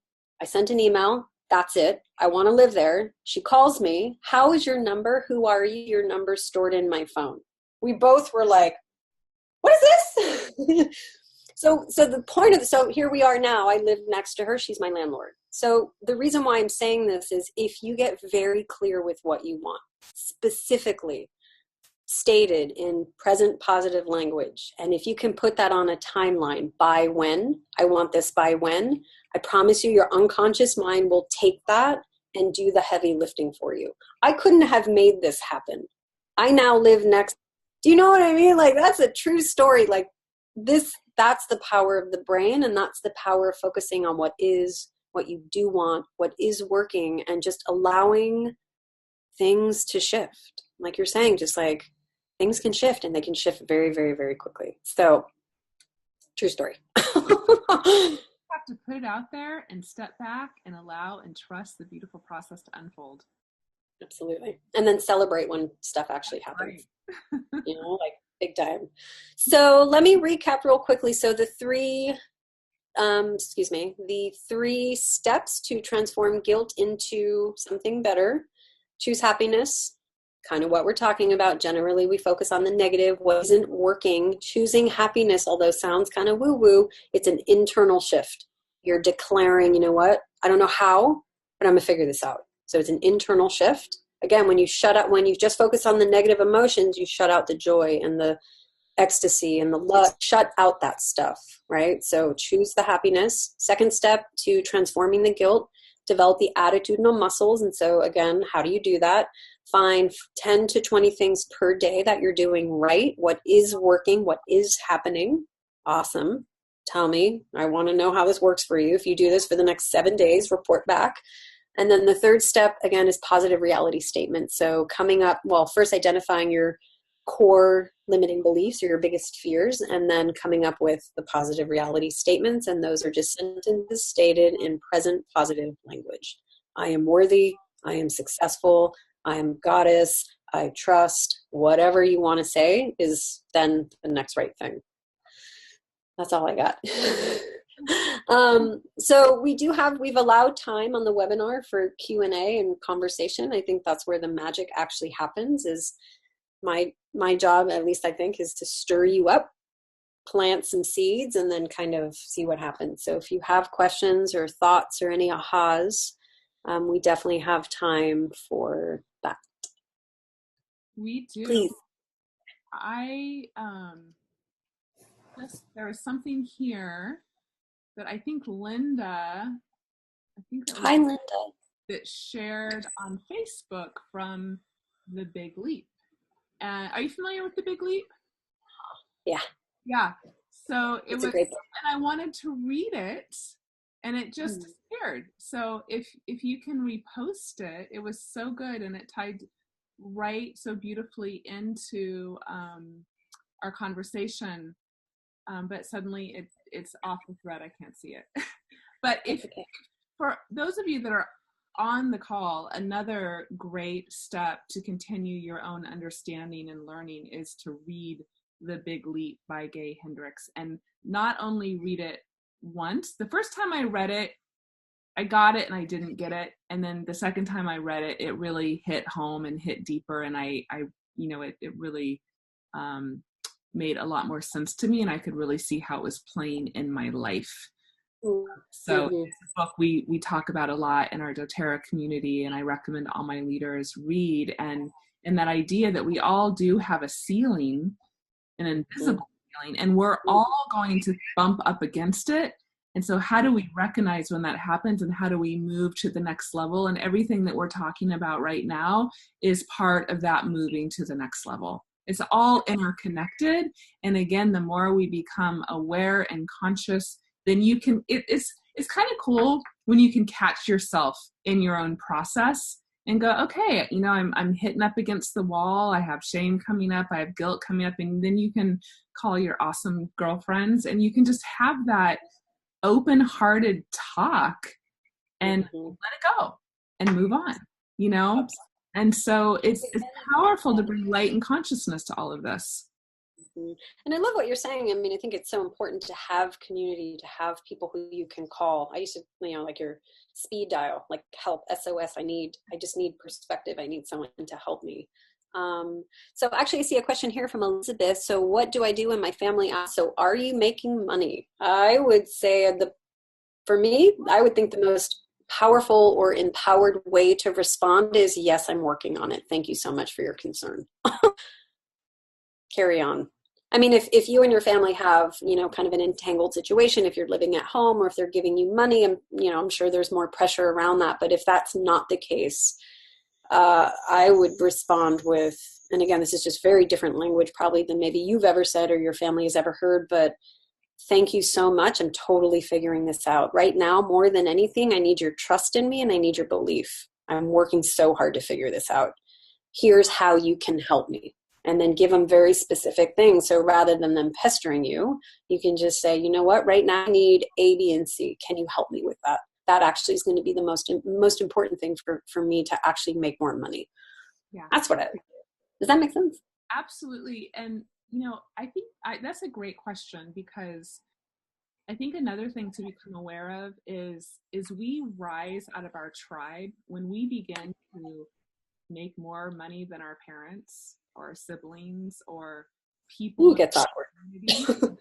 B: I sent an email. That's it. I want to live there. She calls me. How is your number? Who are you? Your number's stored in my phone. We both were like, what is this? So the point so here we are now. I live next to her. She's my landlord. So the reason why I'm saying this is, if you get very clear with what you want, specifically stated in present positive language, and if you can put that on a timeline, by when, I want this by when, I promise you your unconscious mind will take that and do the heavy lifting for you. I couldn't have made this happen. I now live next. Do you know what I mean? Like, that's a true story. Like this, that's the power of the brain, and that's the power of focusing on what is, what you do want, what is working, and just allowing things to shift. Like you're saying, just like things can shift, and they can shift very, very, very quickly. So, true story.
A: Have to put it out there and step back and allow and trust the beautiful process to unfold.
B: Absolutely. And then celebrate when stuff actually happens. Right. Like big time. So let me recap real quickly. So the three steps to transform guilt into something better. Choose happiness, kind of what we're talking about. Generally, we focus on the negative, what isn't working. Choosing happiness, although sounds kind of woo-woo, it's an internal shift. You're declaring, you know what? I don't know how, but I'm going to figure this out. So it's an internal shift. again, when you shut out, when you just focus on the negative emotions, you shut out the joy and the ecstasy and the love, shut out that stuff, right? So choose the happiness. Second step to transforming the guilt, develop the attitudinal muscles. And so again, how do you do that? Find 10 to 20 things per day that you're doing right. What is working? What is happening? Awesome. Tell me. I want to know how this works for you. If you do this for the next 7 days, report back. And then the third step, again, is positive reality statements. So coming up, well, first identifying your core limiting beliefs or your biggest fears, and then coming up with the positive reality statements. And those are just sentences stated in present positive language. I am worthy. I am successful. I am goddess. I trust. Whatever you want to say is then the next right thing. That's all I got. So we've allowed time on the webinar for Q&A and conversation. I think that's where the magic actually happens. Is my job, at least I think, is to stir you up, plant some seeds, and then kind of see what happens. So if you have questions or thoughts or any ahas, we definitely have time for that.
A: We do.
B: Please.
A: There was something here that I think Linda,
B: Hi, Linda.
A: that shared on Facebook from The Big Leap. Are you familiar with The Big Leap?
B: Yeah.
A: Yeah. So
B: it's a great book.
A: And I wanted to read it, and it just disappeared. So if you can repost it, it was so good, and it tied right so beautifully into our conversation. But suddenly it's off the thread. I can't see it. But for those of you that are on the call, another great step to continue your own understanding and learning is to read The Big Leap by Gay Hendricks, and not only read it once. The first time I read it, I got it and I didn't get it. And then the second time I read it, it really hit home and hit deeper. And it really made a lot more sense to me, and I could really see how it was playing in my life. So it's a book we talk about a lot in our doTERRA community, and I recommend all my leaders read. And that idea that we all do have a ceiling, an invisible ceiling, and we're all going to bump up against it. And so how do we recognize when that happens, and how do we move to the next level? And everything that we're talking about right now is part of that moving to the next level. It's all interconnected. And again, the more we become aware and conscious, then you can, it's kind of cool when you can catch yourself in your own process and go, okay, I'm hitting up against the wall. I have shame coming up. I have guilt coming up. And then you can call your awesome girlfriends, and you can just have that open-hearted talk and let it go and move on, And so it's powerful to bring light and consciousness to all of this.
B: And I love what you're saying. I mean, I think it's so important to have community, to have people who you can call. I used to, like your speed dial, like help, SOS. I just need perspective. I need someone to help me. So actually I see a question here from Elizabeth. So what do I do when my family asks, so are you making money? I would say for me, I would think the most powerful or empowered way to respond is, yes, I'm working on it. Thank you so much for your concern. Carry on. I mean, if you and your family have, kind of an entangled situation, if you're living at home or if they're giving you money, I'm sure there's more pressure around that. But if that's not the case, I would respond with, and again, this is just very different language probably than maybe you've ever said or your family has ever heard, but thank you so much. I'm totally figuring this out. Right now, more than anything, I need your trust in me and I need your belief. I'm working so hard to figure this out. Here's how you can help me. And then give them very specific things. So rather than them pestering you, you can just say, you know what, right now I need A, B, and C. Can you help me with that? That actually is going to be the most important thing for me to actually make more money. Yeah. That's what does that make sense?
A: Absolutely. And, I think that's a great question, because I think another thing to become aware of is we rise out of our tribe when we begin to make more money than our parents or siblings or people.
B: It gets awkward.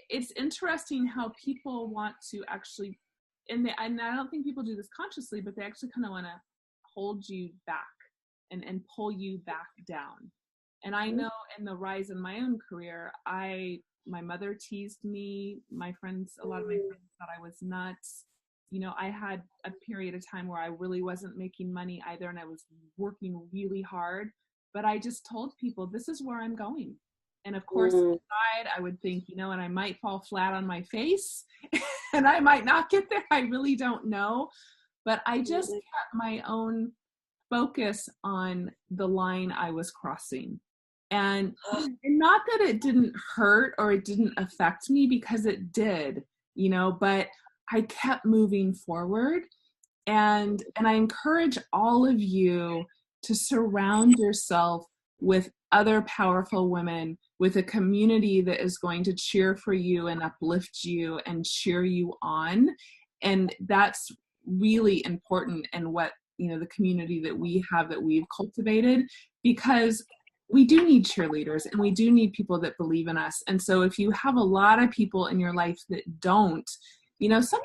A: It's interesting how people want to actually, and I don't think people do this consciously, but they actually kind of want to hold you back. and pull you back down. And I know in the rise in my own career, my mother teased me, a lot of my friends thought I was nuts. You know, I had a period of time where I really wasn't making money either, and I was working really hard, but I just told people, this is where I'm going. And of course, inside, I would think, and I might fall flat on my face and I might not get there. I really don't know. But I just kept my own focus on the line I was crossing. And not that it didn't hurt or it didn't affect me, because it did, but I kept moving forward. And I encourage all of you to surround yourself with other powerful women, with a community that is going to cheer for you and uplift you and cheer you on. And that's really important in what, the community that we have, that we've cultivated, because we do need cheerleaders and we do need people that believe in us. And so if you have a lot of people in your life that don't, sometimes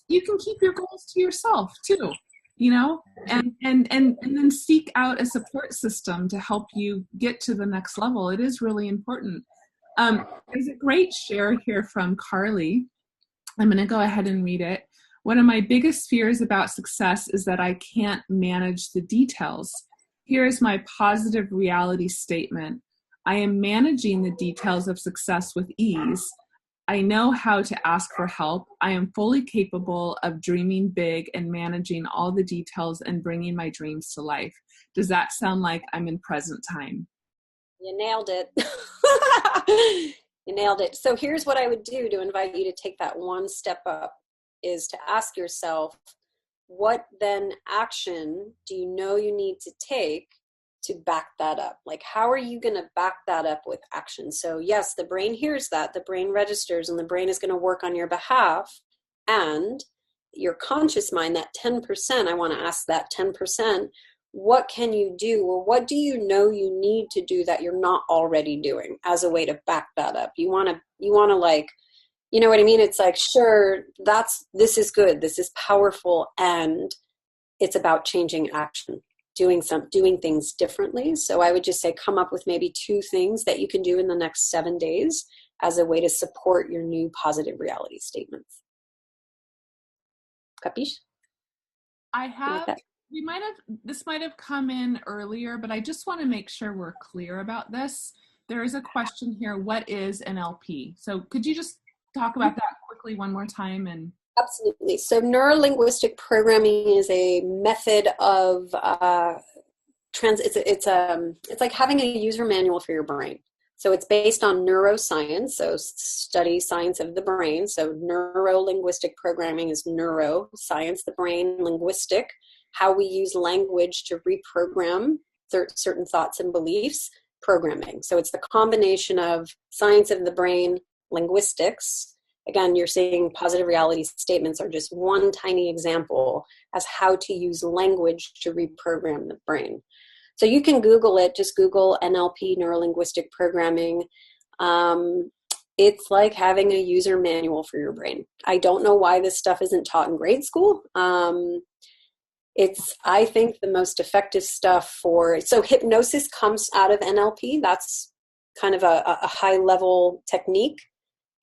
A: you can keep your goals to yourself too, and then seek out a support system to help you get to the next level. It is really important. There's a great share here from Carly. I'm going to go ahead and read it. One of my biggest fears about success is that I can't manage the details. Here is my positive reality statement. I am managing the details of success with ease. I know how to ask for help. I am fully capable of dreaming big and managing all the details and bringing my dreams to life. Does that sound like I'm in present time?
B: You nailed it. You nailed it. So here's what I would do to invite you to take that one step up, is to ask yourself, what then action do you know you need to take to back that up? Like, how are you going to back that up with action? So yes, the brain hears that, the brain registers, and the brain is going to work on your behalf. And your conscious mind, that 10%, I want to ask that 10%, what can you do, or what do you know you need to do that you're not already doing, as a way to back that up? You want to like, you know what I mean? It's like, sure, this is good, this is powerful, and it's about changing action, doing things differently. So I would just say, come up with maybe 2 things that you can do in the next 7 days as a way to support your new positive reality statements. Capiche?
A: I have, this might have come in earlier, but I just want to make sure we're clear about this. There is a question here, what is NLP? So could you just talk about that quickly one more time? And
B: absolutely. So neuro-linguistic programming is a method of it's like having a user manual for your brain. So it's based on neuroscience, so study science of the brain. So neuro-linguistic programming is neuroscience, the brain, linguistic, how we use language to reprogram certain thoughts and beliefs, programming. So it's the combination of science of the brain, linguistics. Again, you're seeing positive reality statements are just one tiny example as how to use language to reprogram the brain. So you can Google it, just Google NLP, neuro-linguistic programming. It's like having a user manual for your brain. I don't know why this stuff isn't taught in grade school. It's, I think, the most effective stuff so hypnosis comes out of NLP. That's kind of a high level technique.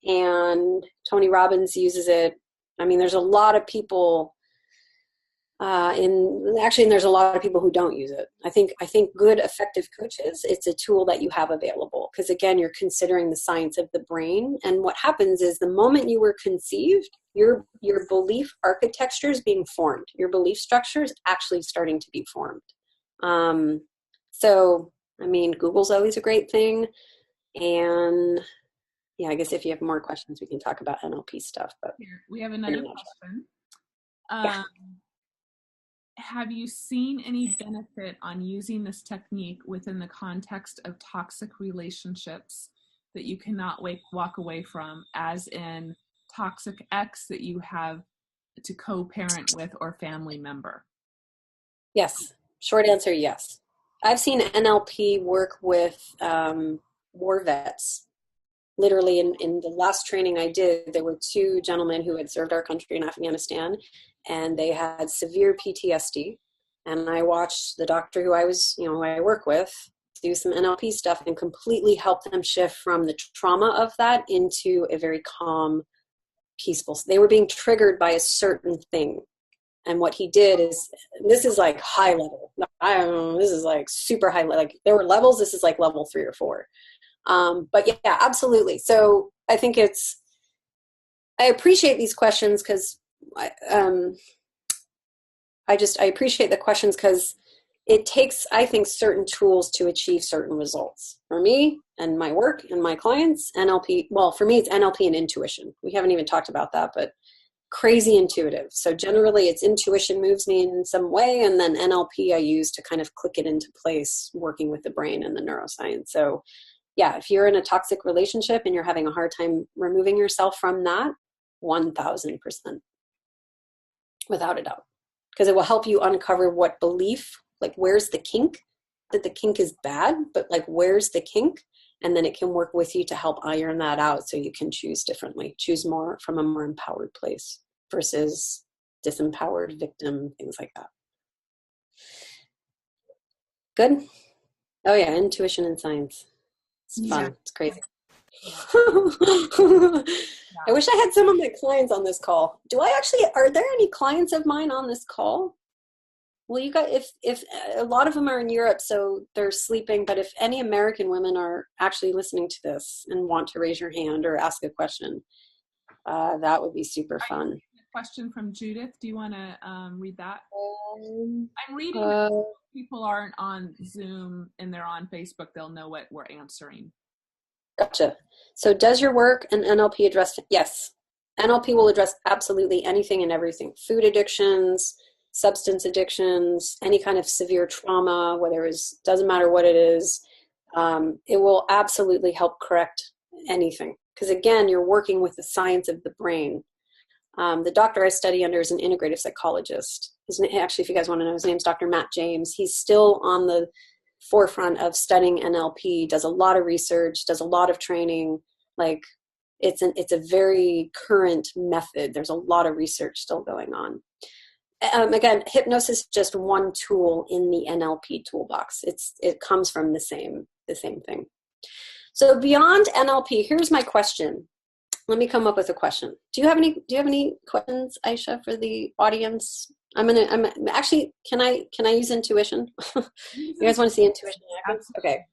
B: And Tony Robbins uses it. I mean, there's a lot of people and there's a lot of people who don't use it. I think good, effective coaches, it's a tool that you have available, because again, you're considering the science of the brain. And what happens is, the moment you were conceived, your belief architecture is being formed. Your belief structure is actually starting to be formed. So, I mean, Google's always a great thing. And yeah, I guess if you have more questions, we can talk about NLP stuff. But
A: here, we have another question.
B: Yeah.
A: Have you seen any benefit on using this technique within the context of toxic relationships that you cannot walk away from, as in toxic ex that you have to co-parent with or family member?
B: Yes. Short answer, yes. I've seen NLP work with war vets. Literally in the last training I did, there were 2 gentlemen who had served our country in Afghanistan, and they had severe PTSD. And I watched the doctor who who I work with do some NLP stuff and completely help them shift from the trauma of that into a very calm, peaceful. They were being triggered by a certain thing. And what he did is, this is like high level. I don't know, this is like super high. Like there were levels. This is like level 3 or 4. But yeah, absolutely. So I think I appreciate these questions because I appreciate the questions because it takes, I think, certain tools to achieve certain results. For me and my work and my clients, NLP, well, for me, it's NLP and intuition. We haven't even talked about that, but crazy intuitive. So generally it's intuition moves me in some way, and then NLP I use to kind of click it into place, working with the brain and the neuroscience. So yeah, if you're in a toxic relationship and you're having a hard time removing yourself from that, 1000%, without a doubt, because it will help you uncover what belief, like where's the kink, that the kink is bad, but like where's the kink, and then it can work with you to help iron that out so you can choose differently, choose more from a more empowered place versus disempowered victim, things like that. Good. Oh yeah, intuition and science. It's fun. Yeah. It's crazy. I wish I had some of my clients on this call. Are there any clients of mine on this call? Well, you got, if a lot of them are in Europe, so they're sleeping, but if any American women are actually listening to this and want to raise your hand or ask a question, that would be super fun.
A: Question from Judith. Do you want to read that? I'm reading. People aren't on Zoom and they're on Facebook. They'll know what we're answering.
B: Gotcha. So does your work and NLP address? Yes. NLP will address absolutely anything and everything. Food addictions, substance addictions, any kind of severe trauma, doesn't matter what it is. It will absolutely help correct anything. Because again, you're working with the science of the brain. The doctor I study under is an integrative psychologist. Actually, if you guys want to know, his name's Dr. Matt James. He's still on the forefront of studying NLP, does a lot of research, does a lot of training. Like it's a very current method. There's a lot of research still going on. Again, hypnosis is just one tool in the NLP toolbox. It comes from the same thing. So beyond NLP, here's my question. Let me come up with a question. Do you have any questions, Aisha, for the audience? I'm actually, can I use intuition? You guys want to see intuition? Okay.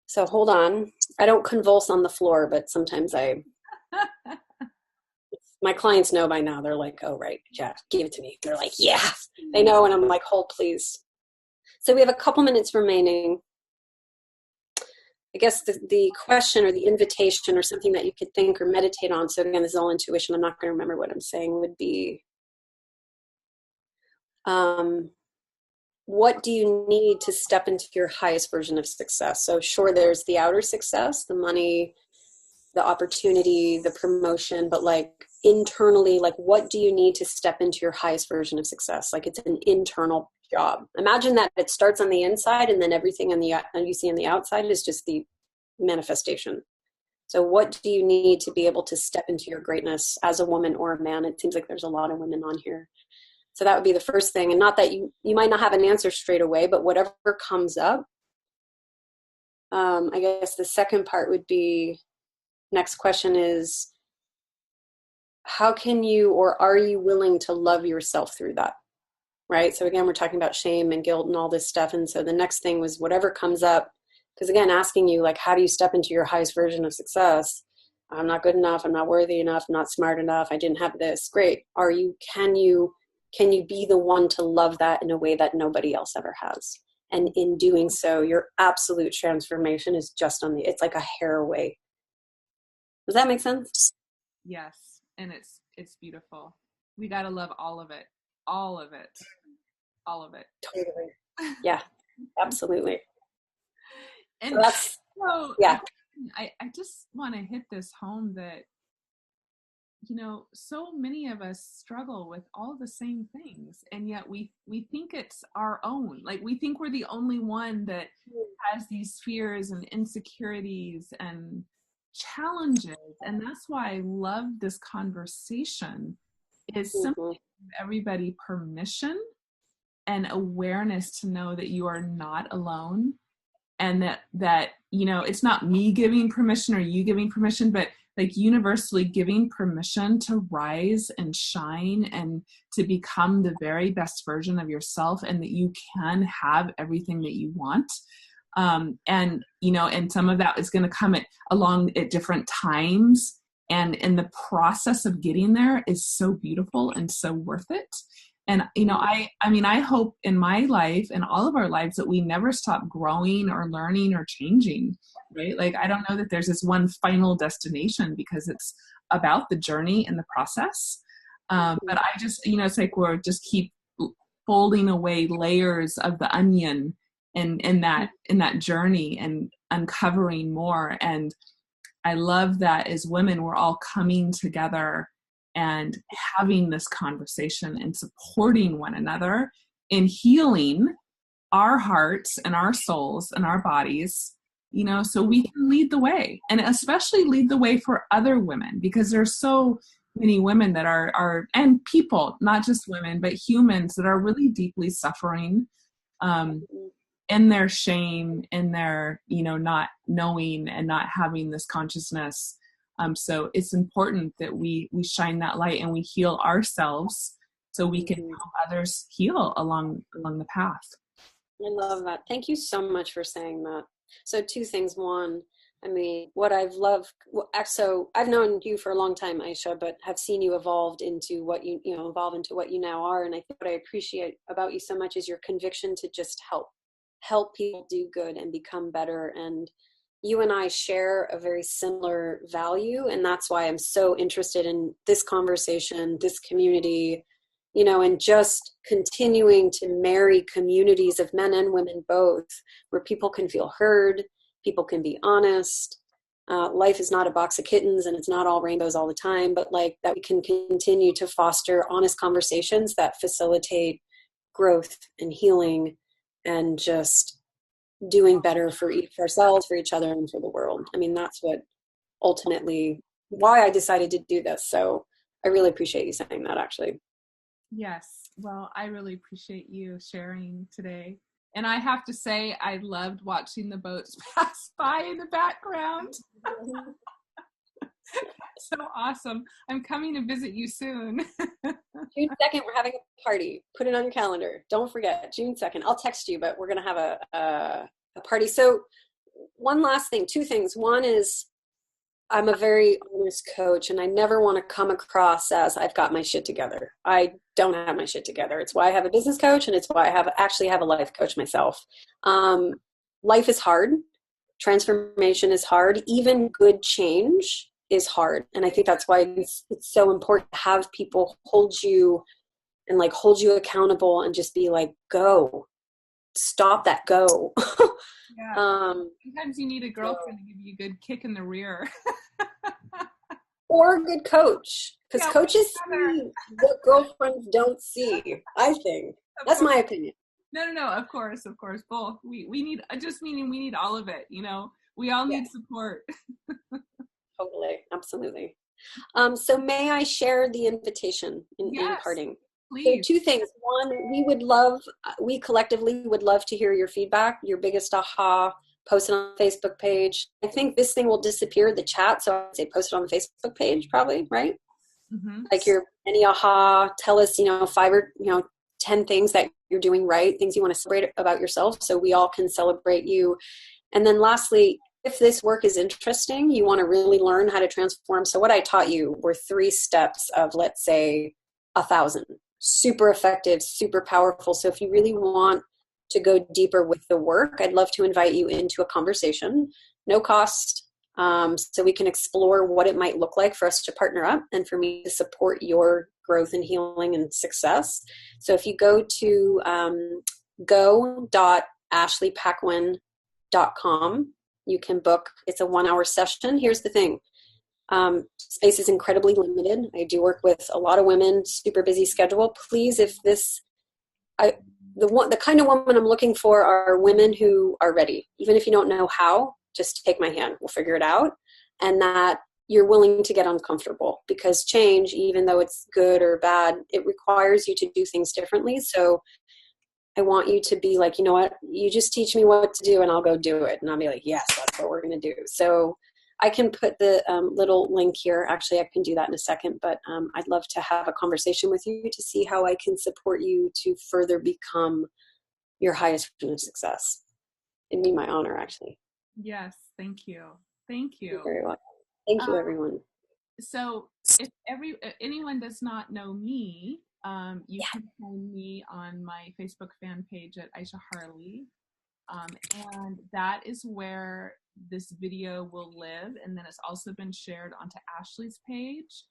B: So hold on. I don't convulse on the floor, but sometimes my clients know by now. They're like, oh, right. Yeah, give it to me. They're like, yeah, they know. And I'm like, hold, please. So we have a couple minutes remaining. I guess the question or the invitation or something that you could think or meditate on. So again, this is all intuition. I'm not going to remember what I'm saying. Would be, what do you need to step into your highest version of success? So sure, there's the outer success, the money, the opportunity, the promotion, but like internally, like what do you need to step into your highest version of success? Like it's an internal job. Imagine that it starts on the inside and then everything you see on the outside is just the manifestation. So what do you need to be able to step into your greatness as a woman or a man? It seems like there's a lot of women on here. So that would be the first thing. And not that you might not have an answer straight away, but whatever comes up. I guess the second part would be, next question is, how can you or are you willing to love yourself through that? Right? So again, we're talking about shame and guilt and all this stuff. And so the next thing was whatever comes up, because again, asking you like, how do you step into your highest version of success? I'm not good enough. I'm not worthy enough. I'm not smart enough. I didn't have this. Great. Can you be the one to love that in a way that nobody else ever has? And in doing so, your absolute transformation is just it's like a hair away. Does that make sense?
A: Yes. And it's beautiful. We got to love all of it. All of it. All of it.
B: Totally. Yeah, absolutely.
A: And so
B: yeah.
A: I just want to hit this home that, so many of us struggle with all the same things. And yet we think it's our own. Like we think we're the only one that has these fears and insecurities and challenges. And that's why I love this conversation is simply give everybody permission and awareness to know that you are not alone, and that it's not me giving permission or you giving permission, but like universally giving permission to rise and shine and to become the very best version of yourself, and that you can have everything that you want. And some of that is going to come along at different times. And the process of getting there is so beautiful and so worth it. And, I hope in my life and all of our lives that we never stop growing or learning or changing, right? Like, I don't know that there's this one final destination, because it's about the journey and the process. But I just, it's like we're just keep folding away layers of the onion in that journey and uncovering more. And I love that as women, we're all coming together and having this conversation and supporting one another in healing our hearts and our souls and our bodies, so we can lead the way, and especially lead the way for other women, because there's so many women that are and people, not just women, but humans that are really deeply suffering in their shame, in their, not knowing and not having this consciousness. So it's important that we shine that light and we heal ourselves so we can help others heal along the path.
B: I love that. Thank you so much for saying that. So two things. One, what I've loved, so I've known you for a long time, Aisha, but have seen you evolve into what you now are. And I think what I appreciate about you so much is your conviction to just help people do good and become better. And you and I share a very similar value. And that's why I'm so interested in this conversation, this community, and just continuing to marry communities of men and women both, where people can feel heard, people can be honest. Life is not a box of kittens, and it's not all rainbows all the time, but like that we can continue to foster honest conversations that facilitate growth and healing and just doing better for ourselves, for each other, and for the world. That's what ultimately why I decided to do this. So I really appreciate you saying that, actually.
A: Yes. Well, I really appreciate you sharing today. And I have to say, I loved watching the boats pass by in the background. So awesome. I'm coming to visit you soon.
B: June 2nd, we're having a party. Put it on your calendar. Don't forget, June 2nd. I'll text you, but we're going to have a party. So one last thing, two things. One is I'm a very honest coach, and I never want to come across as I've got my shit together. I don't have my shit together. It's why I have a business coach, and it's why I actually have a life coach myself. Life is hard. Transformation is hard. Even good change is hard. And I think that's why it's so important to have people hold you accountable and just be like, go, stop that, go.
A: Yeah. Sometimes you need a girlfriend to give you a good kick in the rear.
B: Or a good coach, because coaches see what girlfriends don't see, I think. That's my opinion.
A: No, of course, both. We need, just meaning we need all of it, we all need support.
B: Totally, absolutely. So may I share the invitation in parting?
A: Please.
B: So two things. One, we collectively would love to hear your feedback, your biggest aha. Post it on the Facebook page. I think this thing will disappear, the chat. So I'd say post it on the Facebook page, probably, right? Mm-hmm. Like any aha, tell us, 5 or 10 things that you're doing right, things you want to celebrate about yourself, so we all can celebrate you. And then lastly, if this work is interesting, you want to really learn how to transform. So what I taught you were 3 steps of, let's say, 1,000. Super effective, super powerful. So if you really want to go deeper with the work, I'd love to invite you into a conversation, no cost, so we can explore what it might look like for us to partner up and for me to support your growth and healing and success. So if you go to go.ashleypaquin.com, you can book. It's a 1-hour session. Here's the thing. Space is incredibly limited. I do work with a lot of women, super busy schedule. Please, the kind of woman I'm looking for are women who are ready. Even if you don't know how, just take my hand. We'll figure it out. And that you're willing to get uncomfortable, because change, even though it's good or bad, it requires you to do things differently. So I want you to be like, you know what, you just teach me what to do and I'll go do it. And I'll be like, yes, that's what we're going to do. So I can put the little link here. Actually, I can do that in a second, but I'd love to have a conversation with you to see how I can support you to further become your highest version of success. It'd be my honor, actually.
A: Yes, thank you. Thank you.
B: You're very welcome. Thank you, everyone.
A: So if anyone does not know me, you can find me on my Facebook fan page at Aisha Harley. And that is where this video will live. And then it's also been shared onto Ashley's page.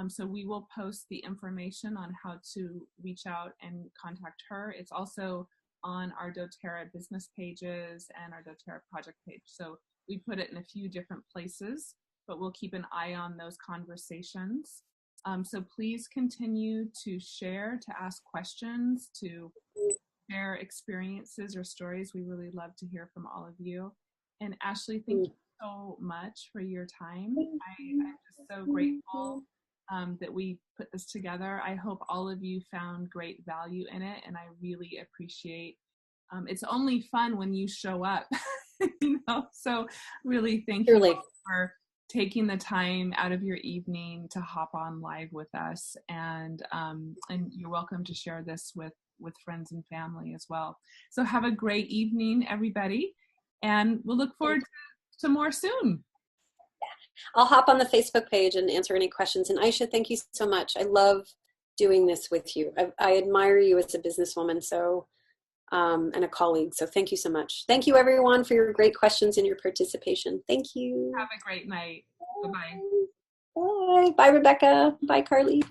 A: So we will post the information on how to reach out and contact her. It's also on our doTERRA business pages and our doTERRA project page. So we put it in a few different places, but we'll keep an eye on those conversations. So please continue to share, to ask questions, to share experiences or stories. We really love to hear from all of you. And Ashley, thank you so much for your time. I'm just so grateful that we put this together. I hope all of you found great value in it, and I really appreciate it's only fun when you show up, so really thank you for taking the time out of your evening to hop on live with us, and you're welcome to share this with friends and family as well. So have a great evening, everybody, and we'll look forward to more soon.
B: I'll hop on the Facebook page and answer any questions. And Aisha, thank you so much. I love doing this with you. I admire you as a businesswoman, so and a colleague. So thank you so much. Thank you, everyone, for your great questions and your participation. Thank you.
A: Have a great night. Bye-bye.
B: Bye. Bye, Rebecca. Bye, Carly.